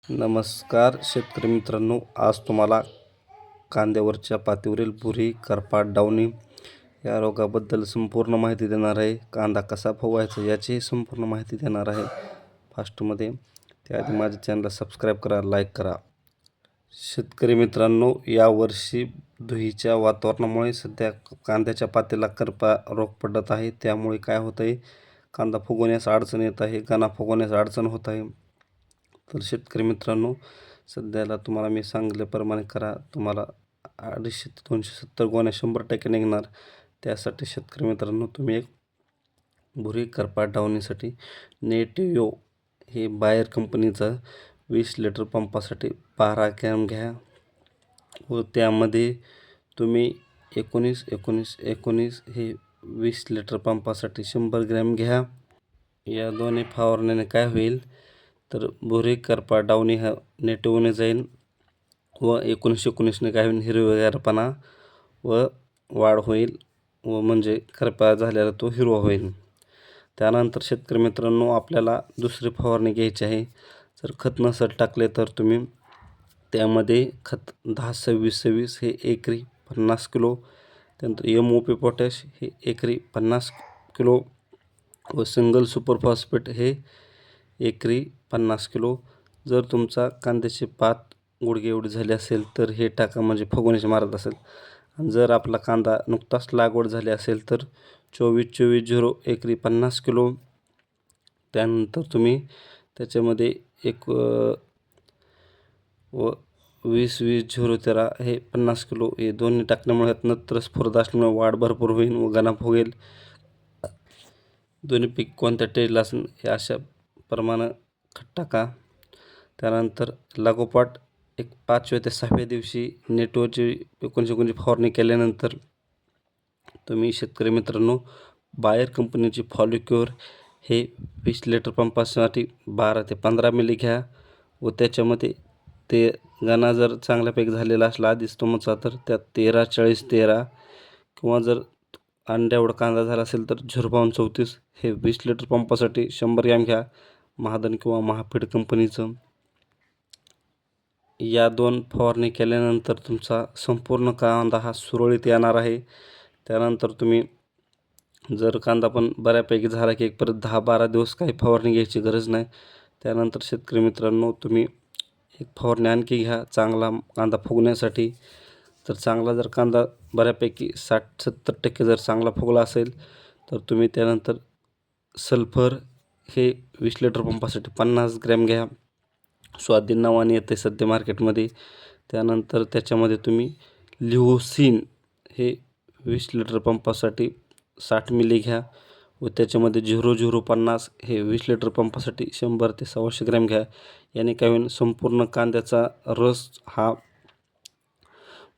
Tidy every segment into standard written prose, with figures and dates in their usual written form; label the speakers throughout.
Speaker 1: नमस्कार शेतकरी मित्रांनो, आज तुम्हाला कांद्यावरच्या पातीवरील भुरी, करपा, डावणी या रोगाबद्दल संपूर्ण माहिती देणार आहे. कांदा कसा फवारायचा याची संपूर्ण माहिती देणार आहे फास्टमध्ये. त्याआधी माझ्या चॅनलला सबस्क्राईब करा, लाईक करा. शेतकरी मित्रांनो, यावर्षी धुळीच्या वातावरणामुळे सध्या कांद्याच्या पातीला करपा रोग पडत आहे. त्यामुळे काय होत आहे, कांदा फुगवण्यास अडचण येत आहे, गणा फुगवण्यास अडचण होत आहे. तर शेतकरी मित्रांनो, सध्याला तुम्हाला मी सांगितल्याप्रमाणे करा. तुम्हाला 250 ते 270 गोण्या 100% निघणार. त्यासाठी शेतकरी मित्रांनो, तुम्ही एक भुरी, करपा, डावणीसाठी नेटिव्हो हे बायर कंपनीचा 20 लिटर पंपासाठी 12 ग्रॅम घ्या व त्यामध्ये तुम्ही 19 हे 20 लिटर पंपासाठी 100 ग्रॅम घ्या. या दोन्ही फवारण्याने काय होईल, तर भुरी, करपा, डावणी हा नेटिव्होने जाईल व 19ने काय होईल, हिरवेगारपणा व वाढ होईल व म्हणजे करपा झालेला तो हिरवा होईल. त्यानंतर शेतकरी मित्रांनो, आपल्याला दुसरी फवारणी घ्यायची आहे. जर खत नसेल टाकले तर तुम्ही त्यामध्ये खत 10-26-26 हे एकरी 50 किलो, त्यानंतर MOP पोटॅश हे एकरी 50 किलो व सिंगल सुपर फॉस्फेट हे एकरी 50 किलो. जर तुमचा कांद्याची पात गुडघे एवढी झाली असेल तर हे टाका, म्हणजे फुगवण्याची मारत असेल. आणि जर आपला कांदा नुकताच लागवड झाली असेल तर 24-24-0 एकरी 50 किलो. त्यानंतर तुम्ही त्याच्यामध्ये एक व 20-20-0-13 हे 50 किलो हे दोन्ही टाकल्यामुळे नत्र स्फुरद असल्यामुळे वाढ भरपूर होईल व गणा फुगेल. दोन्ही पीक कोणत्या टेजला असेल हे अशा प्रमाणे खत टाका. त्यानंतर लागोपाठ एक 5व्या ते 6व्या दिवशी नेटिव्होची 19 फवारणी केल्यानंतर तुम्ही शेतकरी मित्रांनो, बायर कंपनीची फॉलिक्युअर हे 20 लिटर पंपासाठी 12 ते 15 मिली घ्या व त्याच्यामध्ये ते गणा जर चांगल्यापैकी झालेला असला आधीच तुमचा तर त्यात 13-40-13 किंवा जर अंड्याएवढा कांदा झाला असेल तर 0.34 हे 20 लिटर पंपासाठी 100 ग्रॅम घ्या, महादन किंवा महाफेड कंपनीचं. या 2 फवारणी केल्यानंतर तुमचा संपूर्ण कांदा हा सुरळीत येणार आहे. त्यानंतर तुम्ही जर कांदा पण बऱ्यापैकी झाला की एक परत 10-12 दिवस काही फवारणी घ्यायची गरज नाही. त्यानंतर शेतकरी मित्रांनो, तुम्ही एक फवारणी आणखी घ्या चांगला कांदा फुगण्यासाठी. तर चांगला जर कांदा बऱ्यापैकी 60-70% जर चांगला फुगला असेल तर तुम्ही त्यानंतर सल्फर हे 20 लिटर पंपासाठी 50 ग्रॅम घ्या. स्वाधीन नावाने येते सध्या मार्केटमध्ये. त्यानंतर त्याच्यामध्ये तुम्ही लिओसिन हे 20 लिटर पंपासाठी 60 मिली घ्या व त्याच्यामध्ये 0050 हे 20 लिटर पंपासाठी 100 ते 125 ग्रॅम घ्या. याने काय होईल, संपूर्ण कांद्याचा रस हा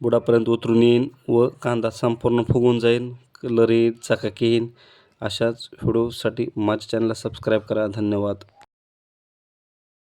Speaker 1: बुडापर्यंत उतरून येईल व कांदा संपूर्ण फुगून जाईल, कलर येईल, चकाकी येईल. अशाच व्हिडिओसाठी माझ्या चॅनलला सबस्क्राईब करा. धन्यवाद.